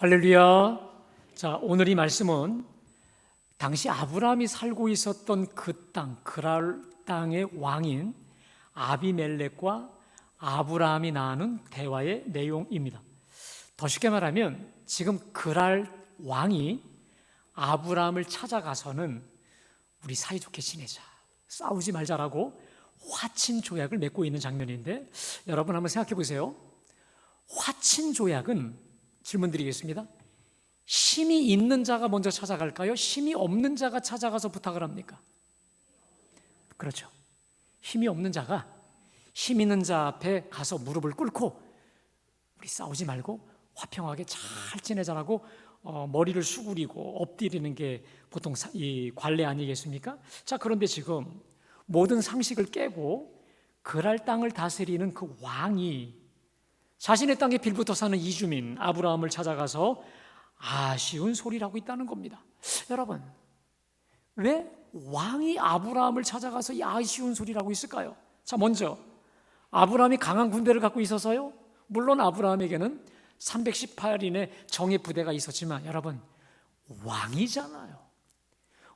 할렐루야. 자, 오늘 이 말씀은 당시 아브라함이 살고 있었던 그 땅, 그랄 땅의 왕인 아비멜렉과 아브라함이 나누는 대화의 내용입니다. 더 쉽게 말하면 지금 그랄 왕이 아브라함을 찾아가서는 우리 사이좋게 지내자, 싸우지 말자라고 화친 조약을 맺고 있는 장면인데, 여러분 한번 생각해 보세요. 화친 조약은 질문 드리겠습니다. 힘이 있는 자가 먼저 찾아갈까요? 힘이 없는 자가 찾아가서 부탁을 합니까? 그렇죠. 힘이 없는 자가 힘 있는 자 앞에 가서 무릎을 꿇고 우리 싸우지 말고 화평하게 잘 지내자라고 머리를 수그리고 엎드리는 게 보통 이 관례 아니겠습니까? 자, 그런데 지금 모든 상식을 깨고 그랄 땅을 다스리는 그 왕이 자신의 땅에 빌붙어 사는 이주민 아브라함을 찾아가서 아쉬운 소리를 하고 있다는 겁니다. 여러분, 왜 왕이 아브라함을 찾아가서 이 아쉬운 소리를 하고 있을까요? 자, 먼저 아브라함이 강한 군대를 갖고 있어서요? 물론 아브라함에게는 318인의 정예 부대가 있었지만, 여러분, 왕이잖아요.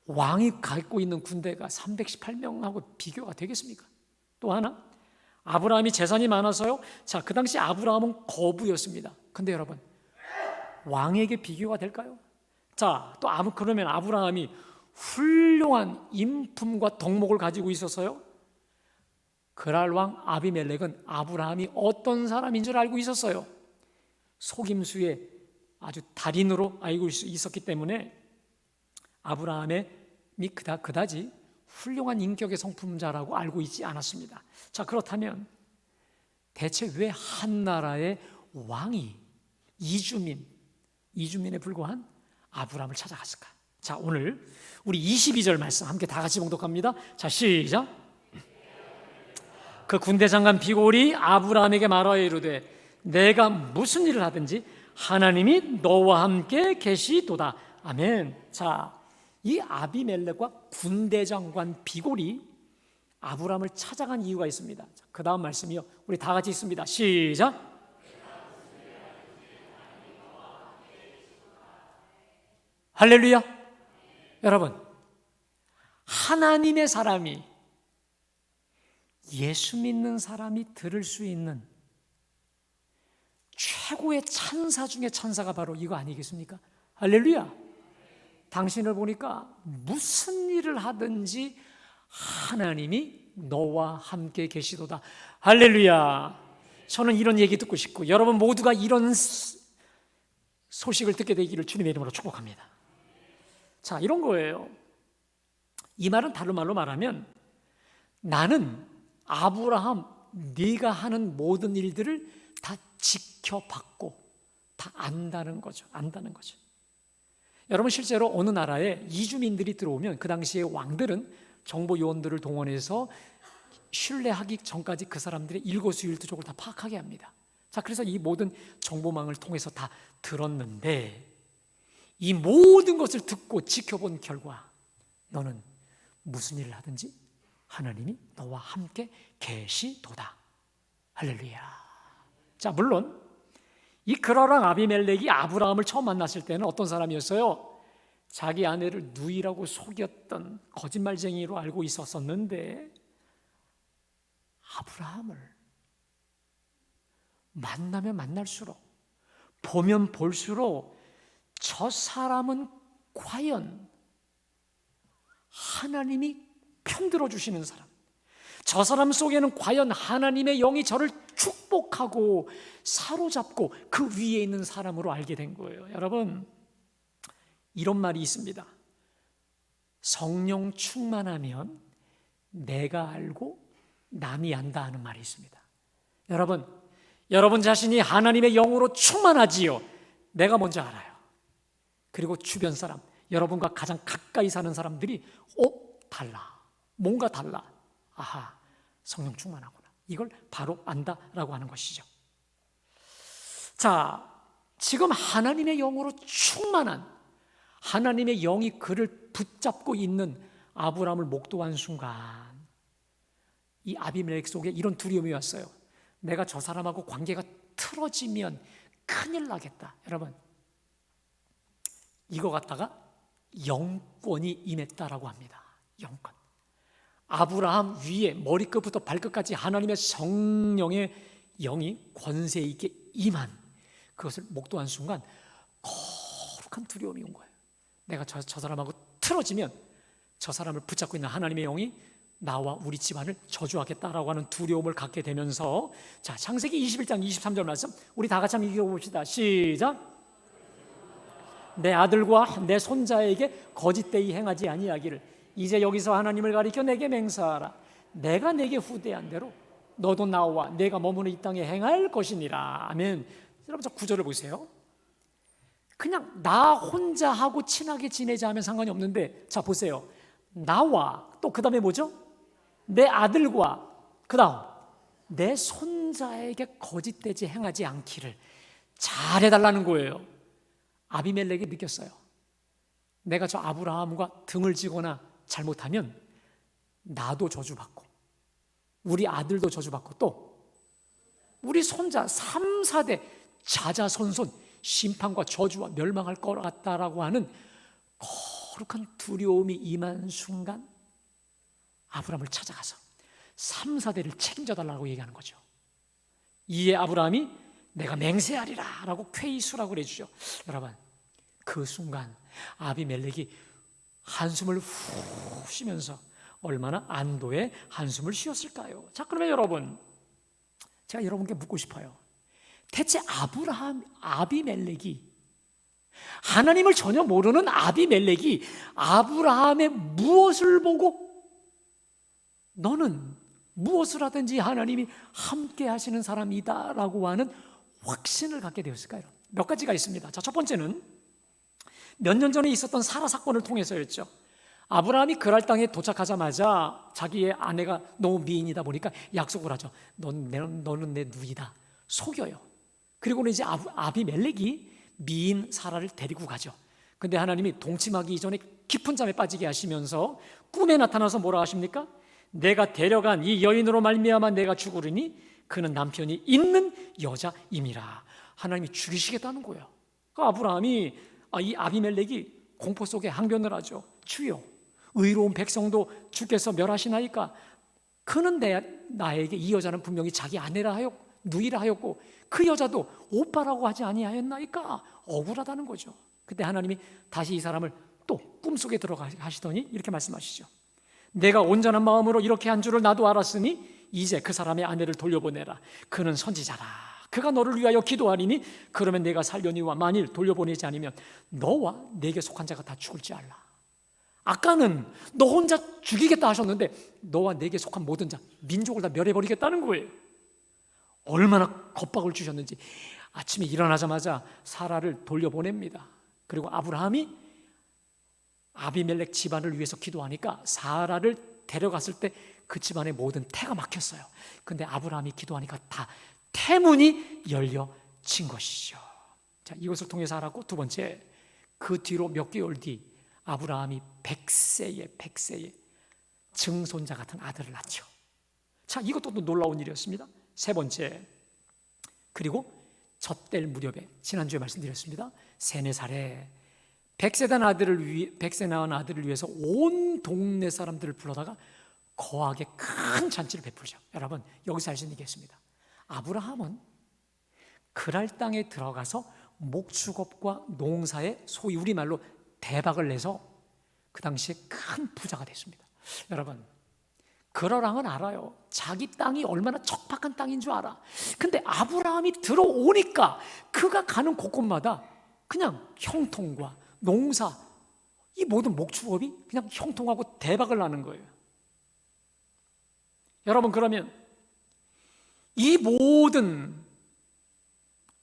왕이 갖고 있는 군대가 318명하고 비교가 되겠습니까? 또 하나, 아브라함이 재산이 많아서요. 자, 그 당시 아브라함은 거부였습니다. 근데 여러분, 왕에게 비교가 될까요? 자, 또 그러면 아브라함이 훌륭한 인품과 덕목을 가지고 있어서요. 그랄 왕 아비멜렉은 아브라함이 어떤 사람인 줄 알고 있었어요. 속임수의 아주 달인으로 알고 있었기 때문에 아브라함이 그다지 훌륭한 인격의 성품자라고 알고 있지 않았습니다. 자, 그렇다면 대체 왜 한 나라의 왕이 이주민에 불과한 아브라함을 찾아갔을까? 자, 오늘 우리 22절 말씀 함께 다 같이 봉독합니다. 자, 시작. 그 군대 장관 비골이 아브라함에게 말하여 이르되 내가 무슨 일을 하든지 하나님이 너와 함께 계시도다. 아멘. 자, 이 아비멜렉과 군대 장관 비골이 아브라함을 찾아간 이유가 있습니다. 그 다음 말씀이요, 우리 다 같이 있습니다. 시작. 할렐루야. 여러분, 하나님의 사람이, 예수 믿는 사람이 들을 수 있는 최고의 찬사 중에 찬사가 바로 이거 아니겠습니까? 할렐루야. 당신을 보니까 무슨 일을 하든지 하나님이 너와 함께 계시도다. 할렐루야. 저는 이런 얘기 듣고 싶고 여러분 모두가 이런 소식을 듣게 되기를 주님의 이름으로 축복합니다. 자, 이런 거예요. 이 말은 다른 말로 말하면 나는 아브라함 네가 하는 모든 일들을 다 지켜봤고 다 안다는 거죠. 여러분, 실제로 어느 나라에 이주민들이 들어오면 그 당시에 왕들은 정보 요원들을 동원해서 신뢰하기 전까지 그 사람들의 일거수일투족을 다 파악하게 합니다. 자, 그래서 이 모든 정보망을 통해서 다 들었는데 이 모든 것을 듣고 지켜본 결과 너는 무슨 일을 하든지 하나님이 너와 함께 계시도다. 할렐루야. 자, 물론 이 그랄왕 아비멜렉이 아브라함을 처음 만났을 때는 어떤 사람이었어요? 자기 아내를 누이라고 속였던 거짓말쟁이로 알고 있었는데 아브라함을 만나면 만날수록, 보면 볼수록 저 사람은 과연 하나님이 편들어 주시는 사람, 저 사람 속에는 과연 하나님의 영이 저를 축복하고 사로잡고 그 위에 있는 사람으로 알게 된 거예요. 여러분, 이런 말이 있습니다. 성령 충만하면 내가 알고 남이 안다 하는 말이 있습니다. 여러분 자신이 하나님의 영으로 충만하지요. 내가 먼저 알아요. 그리고 주변 사람, 여러분과 가장 가까이 사는 사람들이 달라, 뭔가 달라. 아하, 성령 충만하구나. 이걸 바로 안다라고 하는 것이죠. 자, 지금 하나님의 영으로 충만한, 하나님의 영이 그를 붙잡고 있는 아브라함을 목도한 순간 이 아비멜렉 속에 이런 두려움이 왔어요. 내가 저 사람하고 관계가 틀어지면 큰일 나겠다. 여러분, 이거 갖다가 영권이 임했다라고 합니다. 영권. 아브라함 위에 머리끝부터 발끝까지 하나님의 성령의 영이 권세 있게 임한 그것을 목도한 순간 거룩한 두려움이 온 거예요. 내가 저 사람하고 틀어지면 저 사람을 붙잡고 있는 하나님의 영이 나와 우리 집안을 저주하겠다라고 하는 두려움을 갖게 되면서, 자, 창세기 21장 23절 말씀 우리 다 같이 한번 읽어봅시다. 시작. 내 아들과 내 손자에게 거짓되이 행하지 아니하기를 이제 여기서 하나님을 가리켜 내게 맹세하라. 내가 내게 후대한 대로 너도 나와 내가 머무는 이 땅에 행할 것이니라. 아멘. 여러분, 저 구절을 보세요. 그냥 나 혼자 하고 친하게 지내자 하면 상관이 없는데, 자 보세요. 나와 또 그 다음에 뭐죠? 내 아들과 그 다음 내 손자에게 거짓되지 행하지 않기를 잘해달라는 거예요. 아비멜렉이 느꼈어요. 내가 저 아브라함과 등을 지거나 잘못하면 나도 저주받고 우리 아들도 저주받고 또 우리 손자 3, 4대 자자손손 심판과 저주와 멸망할 것 같다라고 하는 거룩한 두려움이 임한 순간 아브라함을 찾아가서 3, 4대를 책임져 달라고 얘기하는 거죠. 이에 아브라함이 내가 맹세하리라 라고 쾌이수라고 해주죠. 여러분, 그 순간 아비멜렉이 한숨을 후 쉬면서 얼마나 안도의 한숨을 쉬었을까요? 자, 그러면 여러분, 제가 여러분께 묻고 싶어요. 대체 아비멜렉이 하나님을 전혀 모르는 아비멜렉이 아브라함의 무엇을 보고 너는 무엇을 하든지 하나님이 함께 하시는 사람이다 라고 하는 확신을 갖게 되었을까요? 몇 가지가 있습니다. 자, 첫 번째는 몇 년 전에 있었던 사라 사건을 통해서였죠. 아브라함이 그랄 땅에 도착하자마자 자기의 아내가 너무 미인이다 보니까 약속을 하죠. 너는 내 누이다. 속여요. 그리고는 이제 아비멜렉이 미인 사라를 데리고 가죠. 근데 하나님이 동침하기 이전에 깊은 잠에 빠지게 하시면서 꿈에 나타나서 뭐라 하십니까? 내가 데려간 이 여인으로 말미암아 내가 죽으리니 그는 남편이 있는 여자임이라. 하나님이 죽이시겠다는 거예요. 아브라함이 이 아비멜렉이 공포 속에 항변을 하죠. 주여, 의로운 백성도 주께서 멸하시나이까? 그는 나에게 이 여자는 분명히 자기 아내라 하였고 누이라 하였고 그 여자도 오빠라고 하지 아니하였나이까? 억울하다는 거죠. 그때 하나님이 다시 이 사람을 또 꿈속에 들어가시더니 이렇게 말씀하시죠. 내가 온전한 마음으로 이렇게 한 줄을 나도 알았으니 이제 그 사람의 아내를 돌려보내라. 그는 선지자라. 그가 너를 위하여 기도하리니 그러면 내가 살려니와 만일 돌려보내지 않으면 너와 내게 속한 자가 다 죽을지 알라. 아까는 너 혼자 죽이겠다 하셨는데 너와 내게 속한 모든 자, 민족을 다 멸해버리겠다는 거예요. 얼마나 겁박을 주셨는지. 아침에 일어나자마자 사라를 돌려보냅니다. 그리고 아브라함이 아비멜렉 집안을 위해서 기도하니까 사라를 데려갔을 때 그 집안의 모든 태가 막혔어요. 근데 아브라함이 기도하니까 다 태문이 열려진 것이죠. 자, 이것을 통해서 알았고, 두 번째, 그 뒤로 몇 개월 뒤 아브라함이 100세에 증손자 같은 아들을 낳죠. 자, 이것도 또 놀라운 일이었습니다. 세 번째, 그리고 젖될 무렵에 지난주에 말씀드렸습니다. 3, 4살에 100세 낳은 아들을 위해서 온 동네 사람들을 불러다가 거하게 큰 잔치를 베풀죠. 여러분, 여기서 알 수 있는 게 있습니다. 아브라함은 그랄 땅에 들어가서 목축업과 농사에 소위 우리말로 대박을 내서 그 당시에 큰 부자가 됐습니다. 여러분, 그러랑은 알아요. 자기 땅이 얼마나 척박한 땅인 줄 알아. 근데 아브라함이 들어오니까 그가 가는 곳곳마다 그냥 형통과 농사, 이 모든 목축업이 그냥 형통하고 대박을 나는 거예요. 여러분, 그러면 이 모든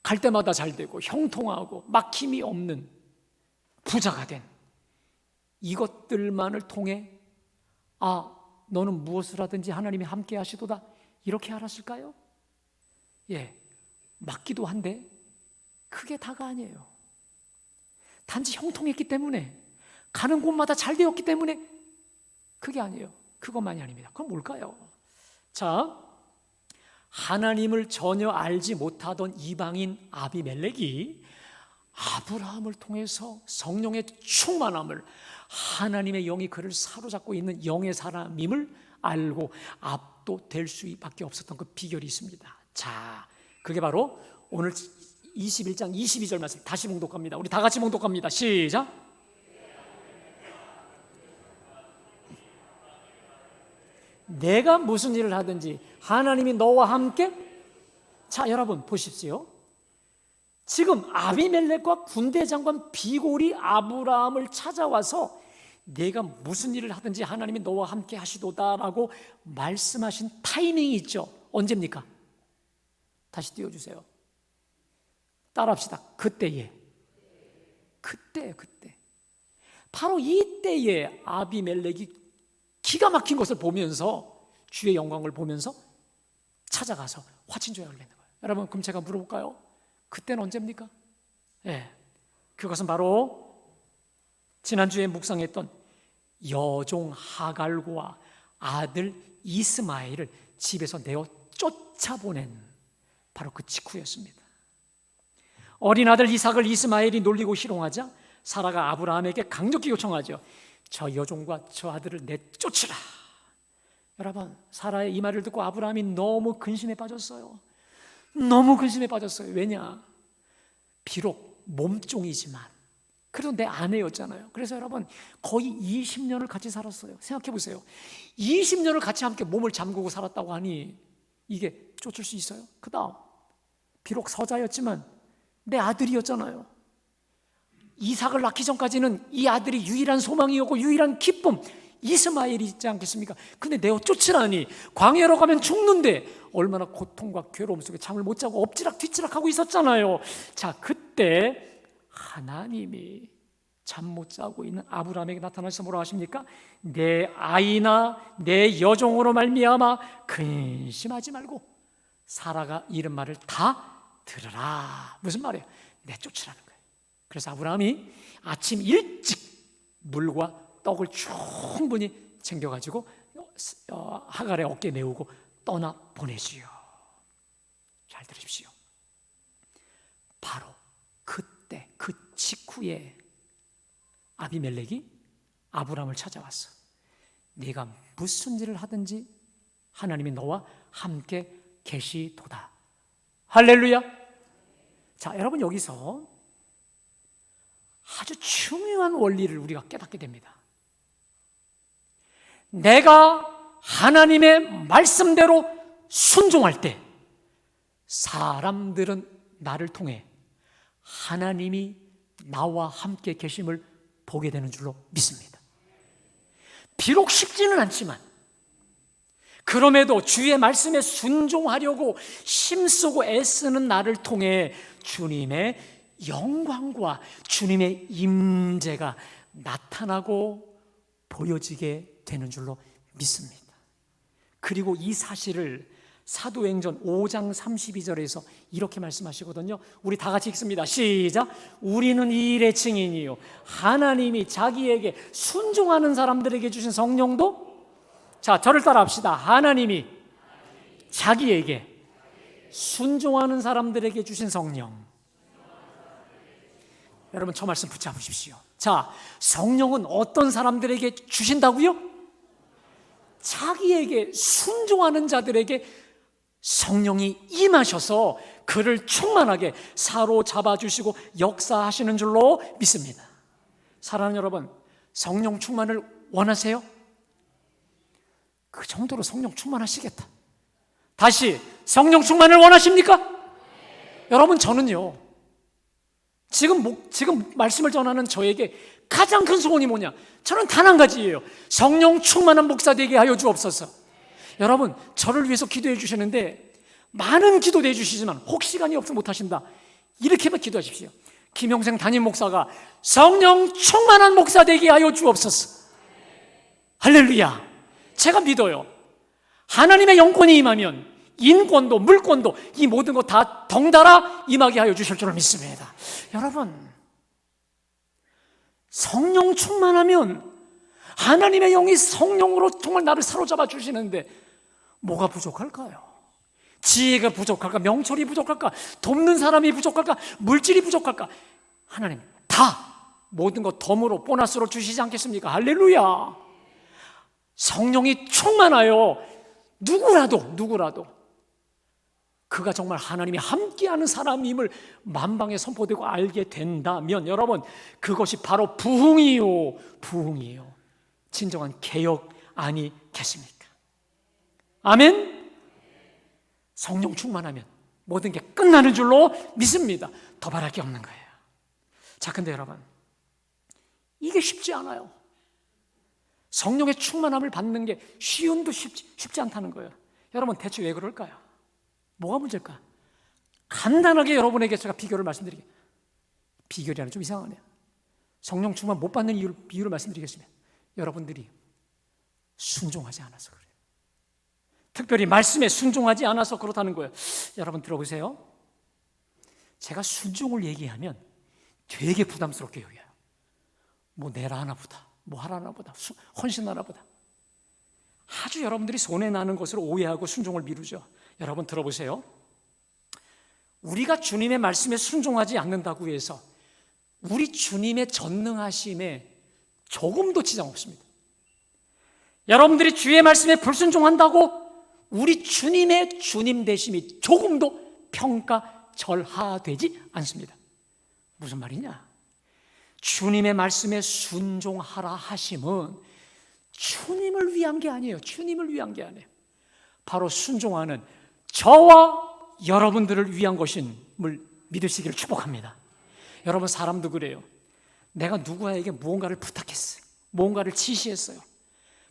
갈 때마다 잘 되고 형통하고 막힘이 없는 부자가 된 이것들만을 통해 너는 무엇을 하든지 하나님이 함께 하시도다 이렇게 알았을까요? 예, 맞기도 한데 그게 다가 아니에요. 단지 형통했기 때문에, 가는 곳마다 잘 되었기 때문에 그게 아니에요. 그것만이 아닙니다. 그럼 뭘까요? 자, 하나님을 전혀 알지 못하던 이방인 아비멜렉이 아브라함을 통해서 성령의 충만함을, 하나님의 영이 그를 사로잡고 있는 영의 사람임을 알고 압도될 수밖에 없었던 그 비결이 있습니다. 자, 그게 바로 오늘 21장 22절 말씀 다시 봉독합니다. 우리 다 같이 봉독합니다. 시작. 내가 무슨 일을 하든지 하나님이 너와 함께. 자, 여러분 보십시오. 지금 아비멜렉과 군대 장관 비골이 아브라함을 찾아와서 내가 무슨 일을 하든지 하나님이 너와 함께 하시도다라고 말씀하신 타이밍이 있죠. 언제입니까? 다시 띄워주세요. 따라합시다. 그때. 바로 이때에 아비멜렉이 기가 막힌 것을 보면서, 주의 영광을 보면서 찾아가서 화친조약을 맺는 거예요. 여러분, 그럼 제가 물어볼까요? 그때는 언제입니까? 그것은 바로 지난주에 묵상했던 여종 하갈과 아들 이스마엘을 집에서 내어 쫓아보낸 바로 그 직후였습니다. 어린 아들 이삭을 이스마엘이 놀리고 희롱하자 사라가 아브라함에게 강력히 요청하죠. 저 여종과 저 아들을 내쫓으라. 여러분, 사라의 이 말을 듣고 아브라함이 너무 근심에 빠졌어요. 왜냐? 비록 몸종이지만 그래도 내 아내였잖아요. 그래서 여러분, 거의 20년을 같이 살았어요. 생각해 보세요. 20년을 같이 함께 몸을 잠그고 살았다고 하니 이게 쫓을 수 있어요? 그 다음, 비록 서자였지만 내 아들이었잖아요. 이삭을 낳기 전까지는 이 아들이 유일한 소망이었고 유일한 기쁨, 이스마엘이 있지 않겠습니까? 근데 내어 쫓으라니, 광야로 가면 죽는데 얼마나 고통과 괴로움 속에 잠을 못 자고 엎지락 뒤치락 하고 있었잖아요. 자, 그때 하나님이 잠 못 자고 있는 아브라함에게 나타나셔서 뭐라고 하십니까? 내 아이나 내 여종으로 말미암아 근심하지 말고 사라가 이른 말을 다 들으라. 무슨 말이에요? 내쫓으라는 거예요. 그래서 아브라함이 아침 일찍 물과 떡을 충분히 챙겨가지고 하갈의 어깨에 메우고 떠나 보내지요. 잘 들으십시오. 바로 그때, 그 직후에 아비멜렉이 아브라함을 찾아왔어. 네가 무슨 일을 하든지 하나님이 너와 함께 계시도다. 할렐루야. 자, 여러분, 여기서 아주 중요한 원리를 우리가 깨닫게 됩니다. 내가 하나님의 말씀대로 순종할 때 사람들은 나를 통해 하나님이 나와 함께 계심을 보게 되는 줄로 믿습니다. 비록 쉽지는 않지만 그럼에도 주의 말씀에 순종하려고 힘쓰고 애쓰는 나를 통해 주님의 영광과 주님의 임재가 나타나고 보여지게 되는 줄로 믿습니다. 그리고 이 사실을 사도행전 5장 32절에서 이렇게 말씀하시거든요. 우리 다 같이 읽습니다. 시작. 우리는 이 일의 증인이요 하나님이 자기에게 순종하는 사람들에게 주신 성령도, 자, 저를 따라 합시다. 하나님이 자기에게 순종하는 사람들에게 주신 성령. 여러분, 저 말씀 붙잡으십시오. 자, 성령은 어떤 사람들에게 주신다고요? 자기에게 순종하는 자들에게 성령이 임하셔서 그를 충만하게 사로잡아 주시고 역사하시는 줄로 믿습니다. 사랑하는 여러분, 성령 충만을 원하세요? 그 정도로 성령 충만하시겠다. 다시, 성령 충만을 원하십니까? 여러분, 저는요, 지금 말씀을 전하는 저에게 가장 큰 소원이 뭐냐? 저는 단 한 가지예요. 성령 충만한 목사 되게 하여 주옵소서. 여러분, 저를 위해서 기도해 주시는데 많은 기도도 해 주시지만 혹 시간이 없어 못 하신다, 이렇게만 기도하십시오. 김용생 담임 목사가 성령 충만한 목사 되게 하여 주옵소서. 할렐루야. 제가 믿어요. 하나님의 영권이 임하면 인권도 물권도 이 모든 것 다 덩달아 임하게 하여 주실 줄을 믿습니다. 여러분, 성령 충만하면 하나님의 영이 성령으로 정말 나를 사로잡아 주시는데 뭐가 부족할까요? 지혜가 부족할까? 명철이 부족할까? 돕는 사람이 부족할까? 물질이 부족할까? 하나님 다 모든 것 덤으로 보너스로 주시지 않겠습니까? 할렐루야. 성령이 충만하여 누구라도 그가 정말 하나님이 함께하는 사람임을 만방에 선포되고 알게 된다면 여러분, 그것이 바로 부흥이요, 부흥이에요. 진정한 개혁 아니겠습니까? 아멘. 성령 충만하면 모든 게 끝나는 줄로 믿습니다. 더 바랄 게 없는 거예요. 자, 근데 여러분, 이게 쉽지 않아요. 성령의 충만함을 받는 게 쉬운도 쉽지 않다는 거예요. 여러분, 대체 왜 그럴까요? 뭐가 문제일까? 간단하게 여러분에게 제가 비결을 말씀드리게, 비결이 아니라 좀 이상하네요. 성령 충만 못 받는 이유를 말씀드리겠습니다. 여러분들이 순종하지 않아서 그래요. 특별히 말씀에 순종하지 않아서 그렇다는 거예요. 여러분 들어보세요. 제가 순종을 얘기하면 되게 부담스럽게 여겨요. 뭐 내라 하나보다, 뭐 하라 하나보다, 헌신하나보다. 아주 여러분들이 손해나는 것으로 오해하고 순종을 미루죠. 여러분 들어보세요. 우리가 주님의 말씀에 순종하지 않는다고 해서 우리 주님의 전능하심에 조금도 지장 없습니다. 여러분들이 주의 말씀에 불순종한다고 우리 주님의 주님 되심이 조금도 평가절하되지 않습니다. 무슨 말이냐? 주님의 말씀에 순종하라 하심은 주님을 위한 게 아니에요. 주님을 위한 게 아니에요. 바로 순종하는 저와 여러분들을 위한 것임을 믿으시기를 축복합니다. 여러분, 사람도 그래요. 내가 누구에게 무언가를 부탁했어요. 무언가를 지시했어요.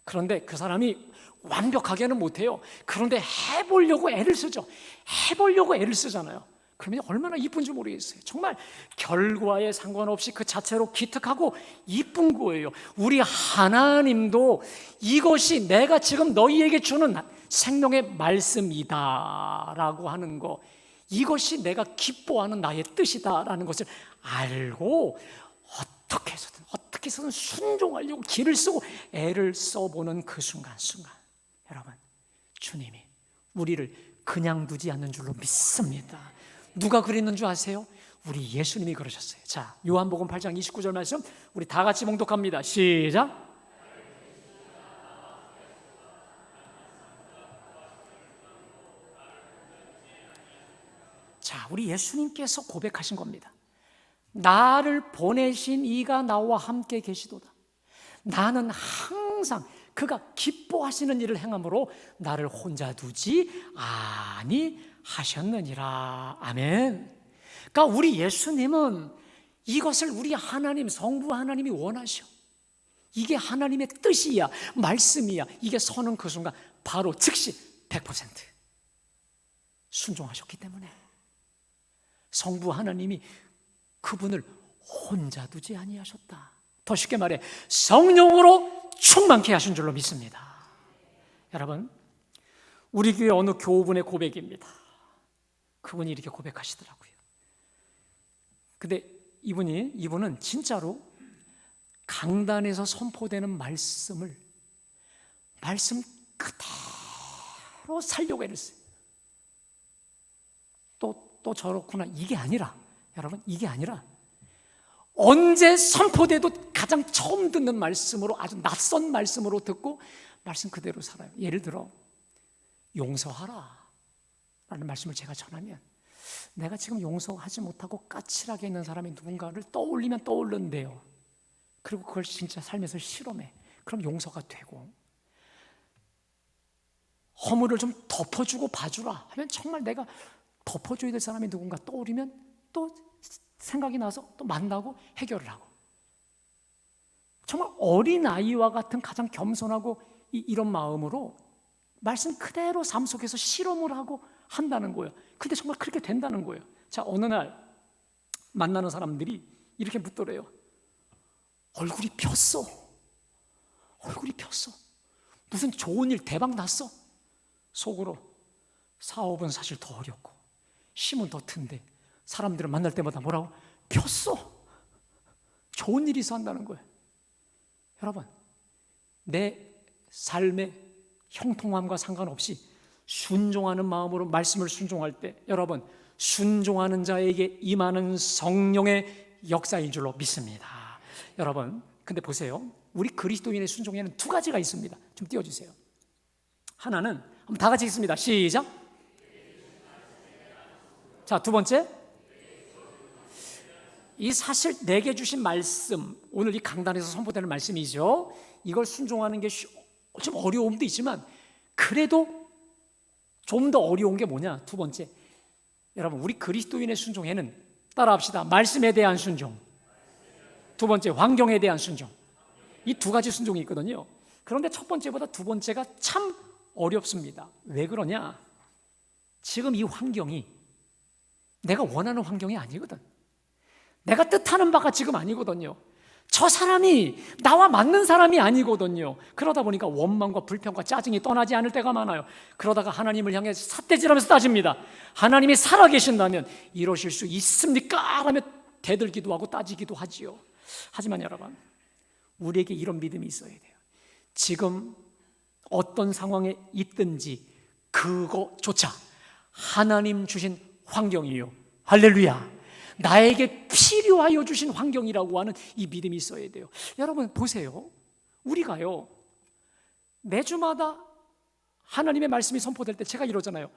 그런데 그 사람이 완벽하게는 못해요. 그런데 해보려고 애를 쓰죠. 해보려고 애를 쓰잖아요. 그러면 얼마나 이쁜지 모르겠어요. 정말 결과에 상관없이 그 자체로 기특하고 이쁜 거예요. 우리 하나님도 이것이 내가 지금 너희에게 주는 생명의 말씀이다라고 하는 거, 이것이 내가 기뻐하는 나의 뜻이다라는 것을 알고 어떻게 해서든 순종하려고 길을 쓰고 애를 써보는 그 순간순간, 여러분, 주님이 우리를 그냥 두지 않는 줄로 믿습니다. 누가 그랬는 줄 아세요? 우리 예수님이 그러셨어요. 자, 요한복음 8장 29절 말씀 우리 다 같이 봉독합니다. 시작. 자, 우리 예수님께서 고백하신 겁니다. 나를 보내신 이가 나와 함께 계시도다. 나는 항상 그가 기뻐하시는 일을 행함으로 나를 혼자 두지 아니하셨느니라. 아멘. 그러니까 우리 예수님은 이것을 우리 하나님, 성부 하나님이 원하셔. 이게 하나님의 뜻이야, 말씀이야. 이게 서는 그 순간 바로 즉시 100% 순종하셨기 때문에 성부 하나님이 그분을 혼자 두지 아니하셨다. 더 쉽게 말해 성령으로 충만케 하신 줄로 믿습니다. 여러분, 우리 교회 어느 교우분의 고백입니다. 그분이 이렇게 고백하시더라고요. 근데 이분은 진짜로 강단에서 선포되는 말씀 그대로 살려고 애를 써요. 또 저렇구나. 이게 아니라, 여러분, 이게 아니라 언제 선포돼도 가장 처음 듣는 말씀으로, 아주 낯선 말씀으로 듣고 말씀 그대로 살아요. 예를 들어 용서하라 라는 말씀을 제가 전하면 내가 지금 용서하지 못하고 까칠하게 있는 사람이 누군가를 떠올리면 떠오른대요. 그리고 그걸 진짜 삶에서 실험해. 그럼 용서가 되고, 허물을 좀 덮어주고 봐주라 하면 정말 내가 덮어줘야 될 사람이 누군가 떠오르면 또 생각이 나서 또 만나고 해결을 하고, 정말 어린아이와 같은 가장 겸손하고 이런 마음으로 말씀 그대로 삶 속에서 실험을 하고 한다는 거예요. 근데 정말 그렇게 된다는 거예요. 자, 어느 날 만나는 사람들이 이렇게 묻더래요. 얼굴이 폈어. 무슨 좋은 일 대박 났어? 속으로 사업은 사실 더 어렵고 힘은 더 튼데 사람들을 만날 때마다 뭐라고? 폈어. 좋은 일이 있어 한다는 거예요. 여러분, 내 삶의 형통함과 상관없이 순종하는 마음으로 말씀을 순종할 때, 여러분, 순종하는 자에게 임하는 성령의 역사인 줄로 믿습니다. 여러분, 근데 보세요. 우리 그리스도인의 순종에는 두 가지가 있습니다. 좀 띄워주세요. 하나는 한번 다 같이 읽습니다. 시작. 자, 두 번째, 이 사실 내게 주신 말씀, 오늘 이 강단에서 선포되는 말씀이죠. 이걸 순종하는 게 좀 어려움도 있지만 그래도 좀 더 어려운 게 뭐냐? 두 번째, 여러분, 우리 그리스도인의 순종에는 따라합시다. 말씀에 대한 순종, 두 번째, 환경에 대한 순종, 이 두 가지 순종이 있거든요. 그런데 첫 번째보다 두 번째가 참 어렵습니다. 왜 그러냐? 지금 이 환경이 내가 원하는 환경이 아니거든. 내가 뜻하는 바가 지금 아니거든요. 저 사람이 나와 맞는 사람이 아니거든요. 그러다 보니까 원망과 불평과 짜증이 떠나지 않을 때가 많아요. 그러다가 하나님을 향해 삿대질하면서 따집니다. 하나님이 살아계신다면 이러실 수 있습니까? 라며 대들기도 하고 따지기도 하지요. 하지만 여러분, 우리에게 이런 믿음이 있어야 돼요. 지금 어떤 상황에 있든지 그거조차 하나님 주신 환경이요, 할렐루야, 나에게 필요하여 주신 환경이라고 하는 이 믿음이 있어야 돼요. 여러분 보세요. 우리가요, 매주마다 하나님의 말씀이 선포될 때 제가 이러잖아요.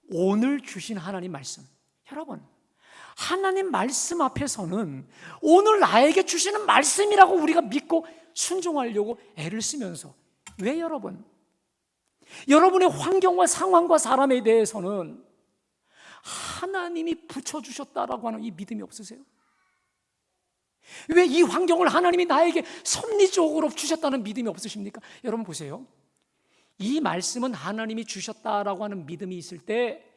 오늘 주신 하나님 말씀. 여러분, 하나님 말씀 앞에서는 오늘 나에게 주시는 말씀이라고 우리가 믿고 순종하려고 애를 쓰면서, 왜 여러분? 여러분의 환경과 상황과 사람에 대해서는 하나님이 붙여주셨다라고 하는 이 믿음이 없으세요? 왜 이 환경을 하나님이 나에게 섭리적으로 주셨다는 믿음이 없으십니까? 여러분 보세요. 이 말씀은 하나님이 주셨다라고 하는 믿음이 있을 때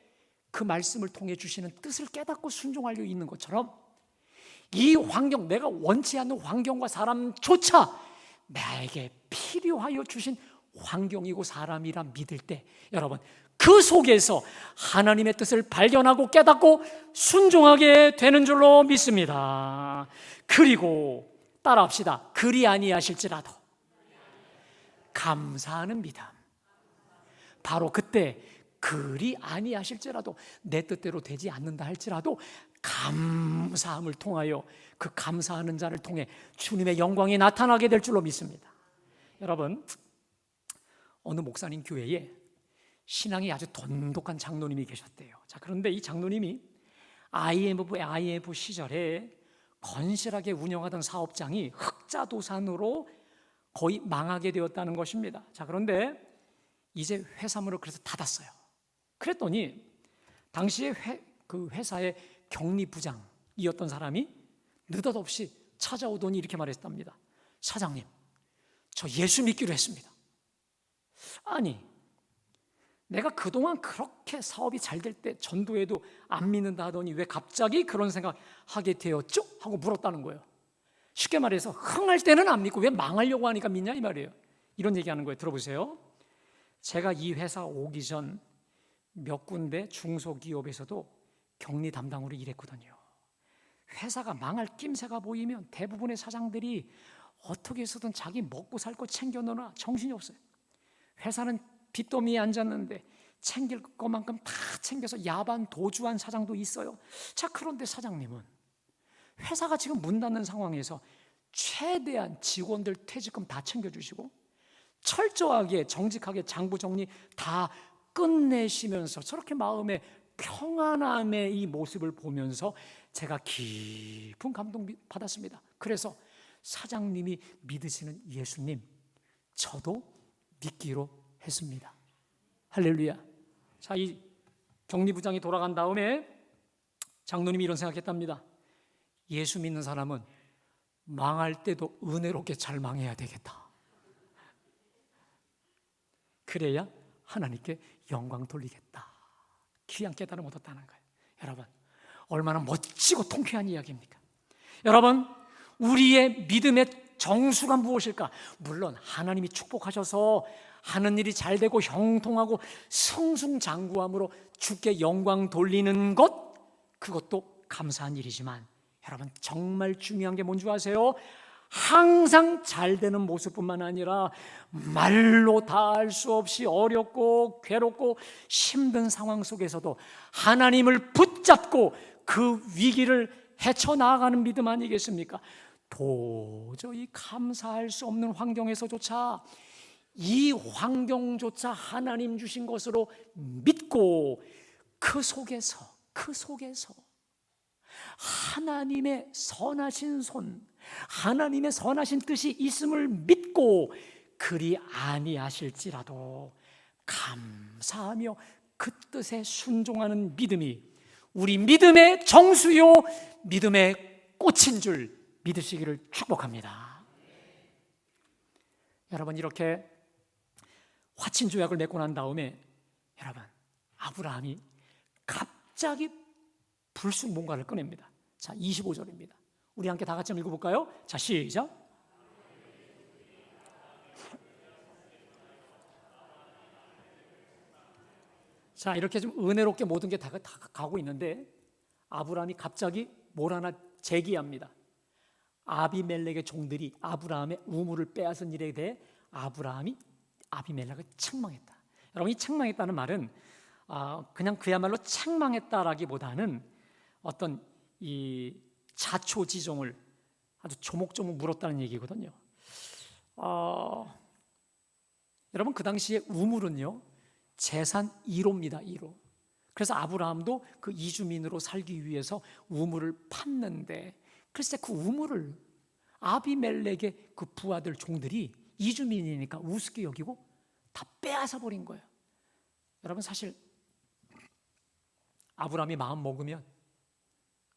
그 말씀을 통해 주시는 뜻을 깨닫고 순종하려 있는 것처럼, 이 환경, 내가 원치 않는 환경과 사람조차 나에게 필요하여 주신 환경이고 사람이라 믿을 때, 여러분, 그 속에서 하나님의 뜻을 발견하고 깨닫고 순종하게 되는 줄로 믿습니다. 그리고 따라합시다. 그리 아니하실지라도 감사하는 믿음. 바로 그때 그리 아니하실지라도, 내 뜻대로 되지 않는다 할지라도 감사함을 통하여, 그 감사하는 자를 통해 주님의 영광이 나타나게 될 줄로 믿습니다. 여러분, 어느 목사님 교회에 신앙이 아주 돈독한 장로님이 계셨대요. 자, 그런데 이 장로님이 IMF 시절에 건실하게 운영하던 사업장이 흑자도산으로 거의 망하게 되었다는 것입니다. 자, 그런데 이제 회사문을 그래서 닫았어요. 그랬더니 당시에 그 회사의 격리부장이었던 사람이 느닷없이 찾아오더니 이렇게 말했답니다. 사장님, 저 예수 믿기로 했습니다. 아니, 내가 그동안 그렇게 사업이 잘 될 때 전도해도 안 믿는다 하더니 왜 갑자기 그런 생각하게 되었죠? 하고 물었다는 거예요. 쉽게 말해서 흥할 때는 안 믿고 왜 망하려고 하니까 믿냐 이 말이에요. 이런 얘기하는 거예요. 들어보세요. 제가 이 회사 오기 전 몇 군데 중소기업에서도 격리 담당으로 일했거든요. 회사가 망할 낌새가 보이면 대부분의 사장들이 어떻게 해서든 자기 먹고 살 거 챙겨놓으나 정신이 없어요. 회사는 빚더미에 앉았는데 챙길 것만큼 다 챙겨서 야반 도주한 사장도 있어요. 자, 그런데 사장님은 회사가 지금 문 닫는 상황에서 최대한 직원들 퇴직금 다 챙겨주시고 철저하게 정직하게 장부 정리 다 끝내시면서 저렇게 마음의 평안함의 이 모습을 보면서 제가 깊은 감동 받았습니다. 그래서 사장님이 믿으시는 예수님, 저도 믿기로 했습니다. 할렐루야. 자, 이 격리부장이 돌아간 다음에 장로님이 이런 생각했답니다. 예수 믿는 사람은 망할 때도 은혜롭게 잘 망해야 되겠다. 그래야 하나님께 영광 돌리겠다. 귀한 깨달음을 얻었다는 거예요. 여러분, 얼마나 멋지고 통쾌한 이야기입니까? 여러분, 우리의 믿음의 정수가 무엇일까? 물론 하나님이 축복하셔서 하는 일이 잘 되고 형통하고 승승장구함으로 주께 영광 돌리는 것, 그것도 감사한 일이지만 여러분, 정말 중요한 게 뭔지 아세요? 항상 잘 되는 모습뿐만 아니라 말로 다 할 수 없이 어렵고 괴롭고 힘든 상황 속에서도 하나님을 붙잡고 그 위기를 헤쳐나가는 믿음 아니겠습니까? 도저히 감사할 수 없는 환경에서조차 이 환경조차 하나님 주신 것으로 믿고 그 속에서 하나님의 선하신 손, 하나님의 선하신 뜻이 있음을 믿고 그리 아니하실지라도 감사하며 그 뜻에 순종하는 믿음이 우리 믿음의 정수요 믿음의 꽃인 줄 믿으시기를 축복합니다. 여러분, 이렇게 화친 조약을 맺고 난 다음에 여러분, 아브라함이 갑자기 불쑥 뭔가를 꺼냅니다. 자, 25절입니다. 우리 함께 다 같이 한번 읽어볼까요? 자, 시작. 자, 이렇게 좀 은혜롭게 모든 게 다 가고 있는데 아브라함이 갑자기 뭘 하나 제기합니다. 아비멜렉의 종들이 아브라함의 우물을 빼앗은 일에 대해 아비멜렉을 책망했다. 여러분, 이 책망했다는 말은 그냥 그야말로 책망했다라기보다는 어떤 이 자초지종을 아주 조목조목 물었다는 얘기거든요. 여러분, 그 당시에 우물은요 재산 1호입니다. 1호. 그래서 아브라함도 그 이주민으로 살기 위해서 우물을 팠는데 글쎄 그 우물을 아비멜렉의 그 부하들 종들이 이주민이니까 우습게 여기고 다 빼앗아 버린 거예요. 여러분, 사실 아브라함이 마음 먹으면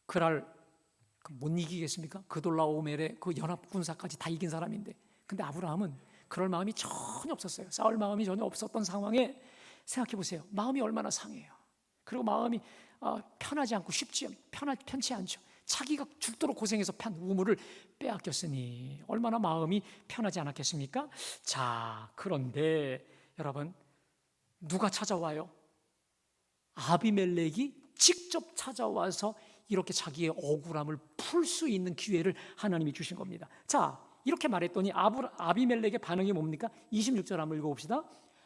그날 못 이기겠습니까? 그돌라오멜의 그 연합군사까지 다 이긴 사람인데, 근데 아브라함은 그럴 마음이 전혀 없었어요. 싸울 마음이 전혀 없었던 상황에 생각해 보세요. 마음이 얼마나 상해요. 그리고 마음이 편하지 않고 편치 않죠. 자기가 죽도록 고생해서 판 우물을 빼앗겼으니 얼마나 마음이 편하지 않았겠습니까? 자, 그런데 여러분, 누가 찾아와요? 아비멜렉이 직접 찾아와서 이렇게 자기의 억울함을 풀 수 있는 기회를 하나님이 주신 겁니다. 자, 이렇게 말했더니 아비멜렉의 반응이 뭡니까? 26절 한번 읽어봅시다.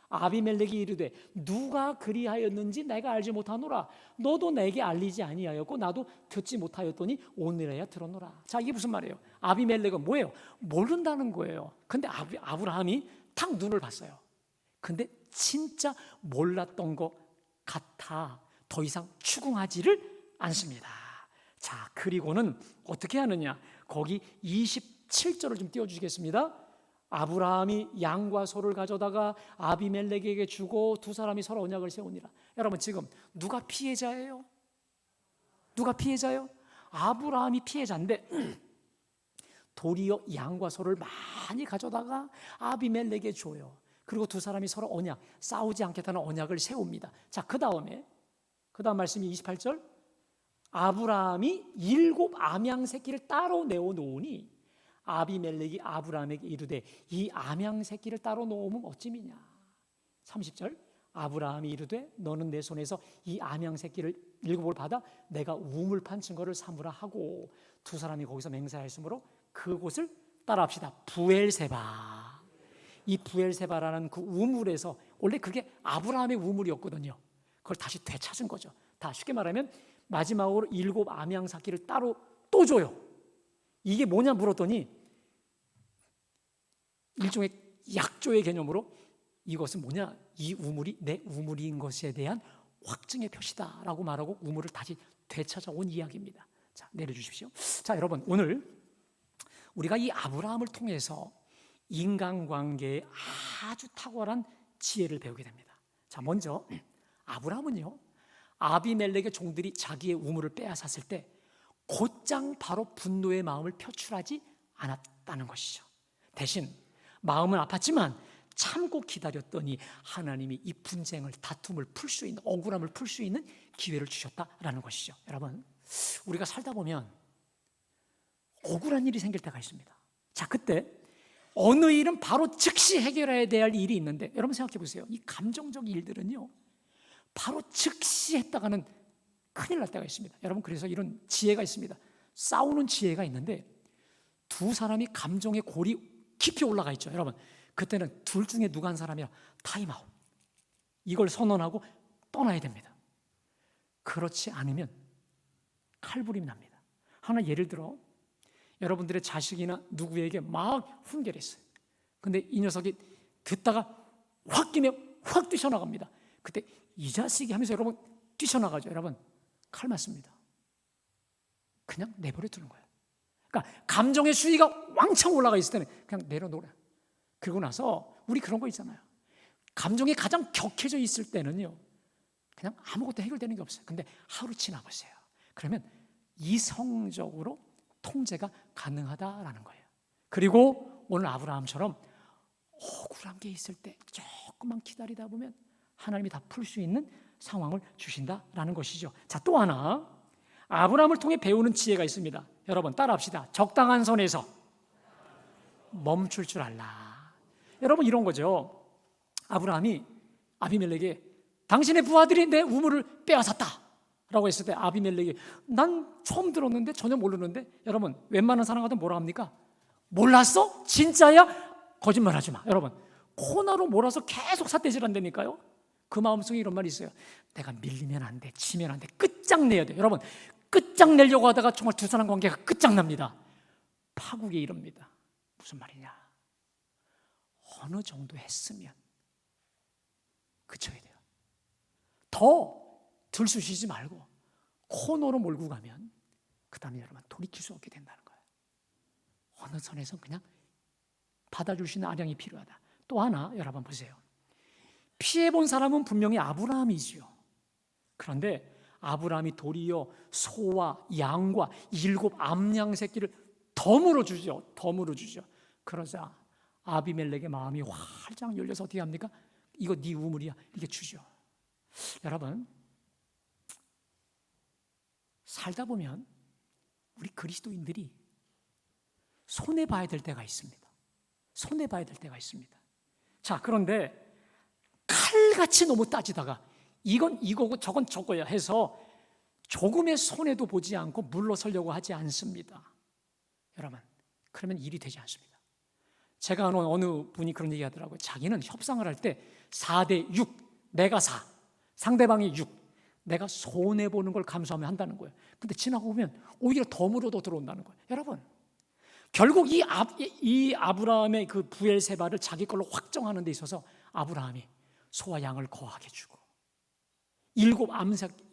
아비멜렉이 이르되 누가 그리하였는지 내가 알지 못하노라. 너도 내게 알리지 아니하였고 나도 듣지 못하였더니 오늘에야 들었노라. 자, 이게 무슨 말이에요? 아비멜렉은 뭐예요? 모른다는 거예요. 근데 아브라함이 탁 눈을 봤어요. 근데 진짜 몰랐던 것 같아 더 이상 추궁하지를 않습니다. 자, 그리고는 어떻게 하느냐? 거기 27절을 좀 띄워주시겠습니다. 아브라함이 양과 소를 가져다가 아비멜렉에게 주고 두 사람이 서로 언약을 세우니라. 여러분, 지금 누가 피해자예요? 누가 피해자예요? 아브라함이 피해자인데 도리어 양과 소를 많이 가져다가 아비멜렉에게 줘요. 그리고 두 사람이 서로 언약, 싸우지 않겠다는 언약을 세웁니다. 자, 그 다음 말씀이 28절. 아브라함이 7 암양 새끼를 따로 내어 놓으니 아비멜렉이 아브라함에게 이르되 이 암양 새끼를 따로 놓으면 어찌미냐. 30절. 아브라함이 이르되 너는 내 손에서 이 암양 새끼를 7을 받아 내가 우물 판 증거를 삼으라 하고 두 사람이 거기서 맹세하였으므로 그곳을 따라합시다. 부엘세바. 이 부엘세바라는 그 우물에서 원래 그게 아브라함의 우물이었거든요. 그걸 다시 되찾은 거죠. 다 쉽게 말하면 마지막으로 7 암양 새끼를 따로 또 줘요. 이게 뭐냐 물었더니 일종의 약조의 개념으로 이것은 뭐냐, 이 우물이 내 우물인 것에 대한 확증의 표시다라고 말하고 우물을 다시 되찾아온 이야기입니다. 자, 내려주십시오. 자, 여러분, 오늘 우리가 이 아브라함을 통해서 인간관계에 아주 탁월한 지혜를 배우게 됩니다. 자, 먼저 아브라함은요 아비멜렉의 종들이 자기의 우물을 빼앗았을 때 곧장 바로 분노의 마음을 표출하지 않았다는 것이죠. 대신 마음은 아팠지만 참고 기다렸더니 하나님이 이 분쟁을, 다툼을 풀 수 있는, 억울함을 풀 수 있는 기회를 주셨다라는 것이죠. 여러분, 우리가 살다 보면 억울한 일이 생길 때가 있습니다. 자, 그때 어느 일은 바로 즉시 해결해야 될 일이 있는데, 여러분 생각해 보세요. 이 감정적 일들은요 바로 즉시 했다가는 큰일 날 때가 있습니다. 여러분, 그래서 이런 지혜가 있습니다. 싸우는 지혜가 있는데 두 사람이 감정의 골이 깊이 올라가 있죠. 여러분, 그때는 둘 중에 누가 한 사람이야 타임아웃, 이걸 선언하고 떠나야 됩니다. 그렇지 않으면 칼부림이 납니다. 하나 예를 들어 여러분들의 자식이나 누구에게 막 훈계했어요. 근데 이 녀석이 듣다가 홧김에 확 뛰쳐나갑니다. 그때 이 자식이 하면서 여러분 뛰쳐나가죠. 여러분 칼 맞습니다. 그냥 내버려 두는 거예요. 그러니까 감정의 수위가 왕창 올라가 있을 때는 그냥 내려놓으라. 그러고 나서 우리 그런 거 있잖아요. 감정이 가장 격해져 있을 때는요, 그냥 아무것도 해결되는 게 없어요. 근데 하루 지나보세요. 그러면 이성적으로 통제가 가능하다라는 거예요. 그리고 오늘 아브라함처럼 억울한 게 있을 때 조금만 기다리다 보면 하나님이 다 풀 수 있는 상황을 주신다라는 것이죠. 자, 또 하나 아브라함을 통해 배우는 지혜가 있습니다. 여러분 따라합시다. 적당한 선에서 멈출 줄 알라. 여러분 이런 거죠. 아브라함이 아비멜렉에게 당신의 부하들이 내 우물을 빼앗았다 라고 했을 때 아비멜렉이 난 처음 들었는데 전혀 모르는데, 여러분 웬만한 사람 같으면 뭐라 합니까? 몰랐어? 진짜야? 거짓말하지 마. 여러분 코너로 몰아서 계속 삿대질 한다니까요. 그 마음속에 이런 말이 있어요. 내가 밀리면 안 돼, 치면 안 돼, 끝장내야 돼. 여러분 끝장내려고 하다가 정말 두 사람 관계가 끝장납니다. 파국에 이릅니다. 무슨 말이냐? 어느 정도 했으면 그쳐야 돼요. 더 들쑤시지 말고 코너로 몰고 가면 그 다음에 여러분 돌이킬 수 없게 된다는 거예요. 어느 선에서 그냥 받아줄 수 있는 아량이 필요하다. 또 하나 여러분 보세요. 피해본 사람은 분명히 아브라함이지요. 그런데 아브라함이 도리어 소와 양과 7 암양 새끼를 덤으로 주죠. 덤으로 주죠. 그러자 아비멜렉의 마음이 활짝 열려서 어떻게 합니까? 이거 네 우물이야. 이게 주죠. 여러분 살다 보면 우리 그리스도인들이 손해봐야 될 때가 있습니다. 손해봐야 될 때가 있습니다. 자, 그런데 칼같이 너무 따지다가 이건 이거고 저건 저거야 해서 조금의 손해도 보지 않고 물러서려고 하지 않습니다. 여러분 그러면 일이 되지 않습니다. 제가 아는 어느 분이 그런 얘기 하더라고요. 자기는 협상을 할 때 4대 6, 내가 4, 상대방이 6, 내가 손해보는 걸 감수하며 한다는 거예요. 근데 지나고 보면 오히려 덤으로도 들어온다는 거예요. 여러분 결국 이 아브라함의 그 부엘세바를 자기 걸로 확정하는 데 있어서 아브라함이 소와 양을 거하게 주고 7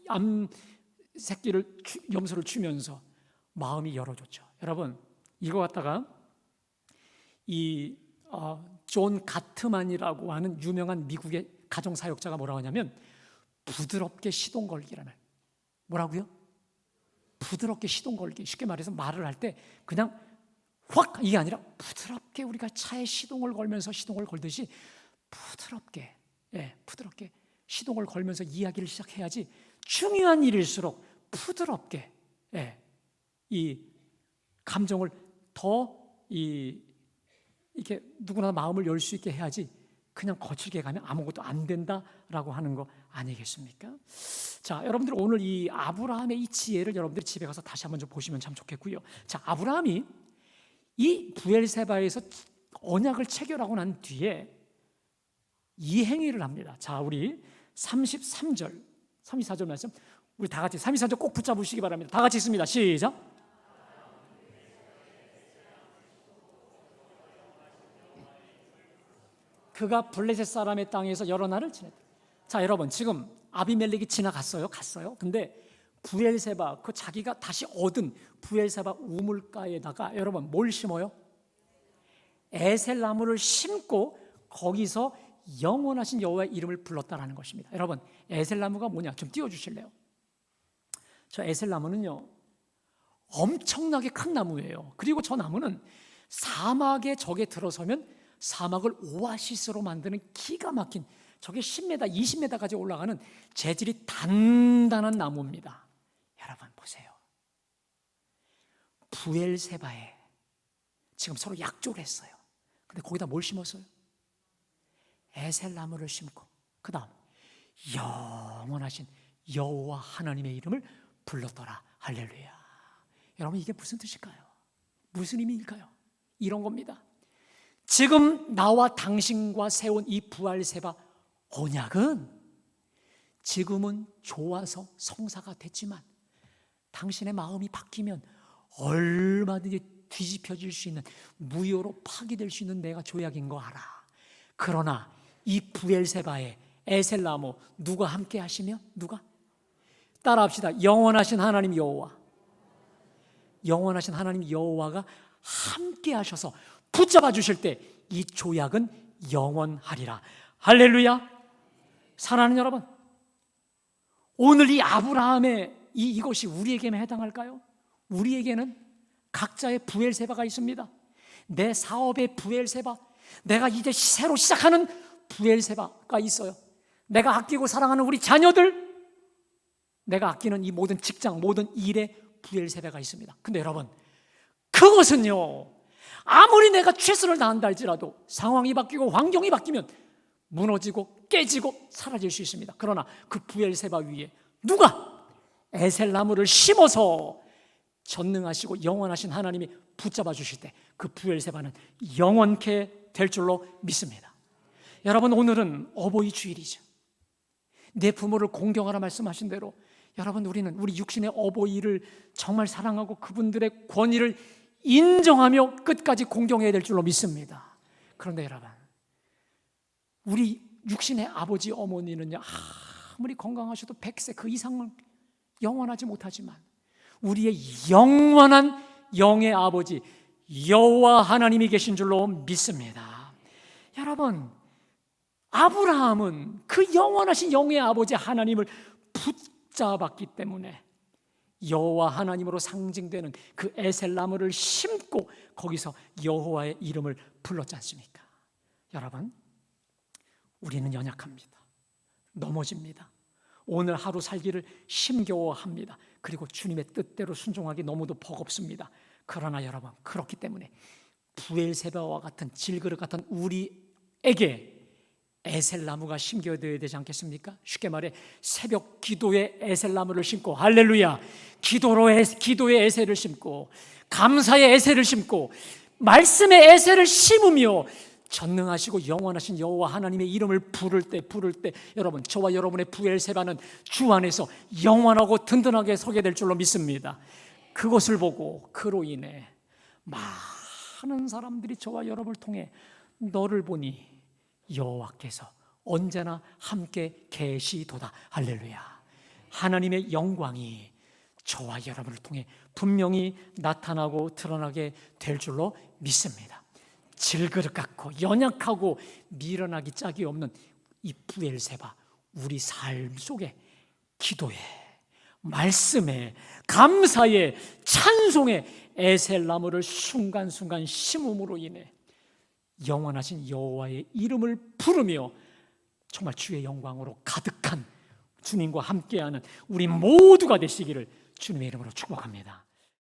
암새끼를 염소를 주면서 마음이 열어줬죠. 여러분 이거 갖다가 존 가트만이라고 하는 유명한 미국의 가정사역자가 뭐라고 하냐면 부드럽게 시동 걸기라는, 뭐라고요? 부드럽게 시동 걸기. 쉽게 말해서 말을 할 때 그냥 확 이게 아니라 부드럽게 우리가 차에 시동을 걸면서 시동을 걸듯이 부드럽게 부드럽게 시동을 걸면서 이야기를 시작해야지. 중요한 일일수록 부드럽게 이 감정을 더 이렇게 누구나 마음을 열 수 있게 해야지 그냥 거칠게 가면 아무것도 안 된다라고 하는 거 아니겠습니까? 자, 여러분들 오늘 이 아브라함의 이 지혜를 여러분들이 집에 가서 다시 한번 좀 보시면 참 좋겠고요. 자, 아브라함이 이 부엘세바에서 언약을 체결하고 난 뒤에 이 행위를 합니다. 자, 우리 33절, 34절 말씀 우리 다 같이 33절 꼭 붙잡으시기 바랍니다. 다 같이 있습니다. 시작. 그가 블레셋 사람의 땅에서 여러 날을 지냈다. 자, 여러분 지금 아비멜렉이 지나갔어요. 갔어요. 근데 부엘세바 그 자기가 다시 얻은 부엘세바 우물가에다가 여러분 뭘 심어요? 에셀나무를 심고 거기서 영원하신 여호와의 이름을 불렀다라는 것입니다. 여러분 에셀나무가 뭐냐? 좀 띄워주실래요? 저 에셀나무는요 엄청나게 큰 나무예요. 그리고 저 나무는 사막의 적에 들어서면 사막을 오아시스로 만드는 기가 막힌, 저게 10m, 20m까지 올라가는 재질이 단단한 나무입니다. 여러분 보세요. 부엘세바에 지금 서로 약조를 했어요. 근데 거기다 뭘 심었어요? 에셀나무를 심고 그 다음 영원하신 여호와 하나님의 이름을 불렀더라. 할렐루야. 여러분 이게 무슨 뜻일까요? 무슨 의미일까요? 이런 겁니다. 지금 나와 당신과 세운 이 부엘세바 언약은 지금은 좋아서 성사가 됐지만 당신의 마음이 바뀌면 얼마든지 뒤집혀질 수 있는, 무효로 파기될 수 있는 내가 조약인 거 알아. 그러나 이 브엘세바의 에셀나무 누가 함께 하시며? 누가? 따라합시다. 영원하신 하나님 여호와. 영원하신 하나님 여호와가 함께 하셔서 붙잡아 주실 때 이 조약은 영원하리라. 할렐루야. 사랑하는 여러분, 오늘 이 아브라함의 이것이 우리에게는 해당할까요? 우리에게는 각자의 브엘세바가 있습니다. 내 사업의 브엘세바, 내가 이제 새로 시작하는 브엘세바가 있어요. 내가 아끼고 사랑하는 우리 자녀들, 내가 아끼는 이 모든 직장, 모든 일에 브엘세바가 있습니다. 근데 여러분, 그것은요, 아무리 내가 최선을 다한다 할지라도 상황이 바뀌고 환경이 바뀌면 무너지고 깨지고 사라질 수 있습니다. 그러나 그 브엘세바 위에 누가 에셀나무를 심어서 전능하시고 영원하신 하나님이 붙잡아 주실 때 그 브엘세바는 영원케 될 줄로 믿습니다. 여러분, 오늘은 어버이 주일이죠. 내 부모를 공경하라 말씀하신 대로 여러분, 우리는 우리 육신의 어버이를 정말 사랑하고 그분들의 권위를 인정하며 끝까지 공경해야 될 줄로 믿습니다. 그런데 여러분, 우리 육신의 아버지 어머니는요, 아무리 건강하셔도 100세 그 이상은 영원하지 못하지만 우리의 영원한 영의 아버지 여호와 하나님이 계신 줄로 믿습니다. 여러분, 아브라함은 그 영원하신 영의 아버지 하나님을 붙잡았기 때문에 여호와 하나님으로 상징되는 그 에셀나무를 심고 거기서 여호와의 이름을 불렀지 않습니까? 여러분, 우리는 연약합니다. 넘어집니다. 오늘 하루 살기를 힘겨워합니다. 그리고 주님의 뜻대로 순종하기 너무도 버겁습니다. 그러나 여러분, 그렇기 때문에 브엘세바와 같은 질그릇 같은 우리에게 에셀나무가 심겨져야 되지 않겠습니까? 쉽게 말해 새벽 기도에 에셀나무를 심고, 할렐루야, 기도의 에셀을 심고, 감사의 에셀을 심고, 말씀의 에셀을 심으며 전능하시고 영원하신 여호와 하나님의 이름을 부를 때 여러분, 저와 여러분의 브엘세바는 주 안에서 영원하고 든든하게 서게 될 줄로 믿습니다. 그것을 보고 그로 인해 많은 사람들이 저와 여러분을 통해 너를 보니 여호와께서 언제나 함께 계시도다. 할렐루야. 하나님의 영광이 저와 여러분을 통해 분명히 나타나고 드러나게 될 줄로 믿습니다. 질그릇 같고 연약하고 미련하기 짝이 없는 이 브엘세바, 우리 삶 속에 기도에, 말씀에, 감사에, 찬송에 에셀나무를 순간순간 심음으로 인해 영원하신 여호와의 이름을 부르며 정말 주의 영광으로 가득한 주님과 함께하는 우리 모두가 되시기를 주님의 이름으로 축복합니다.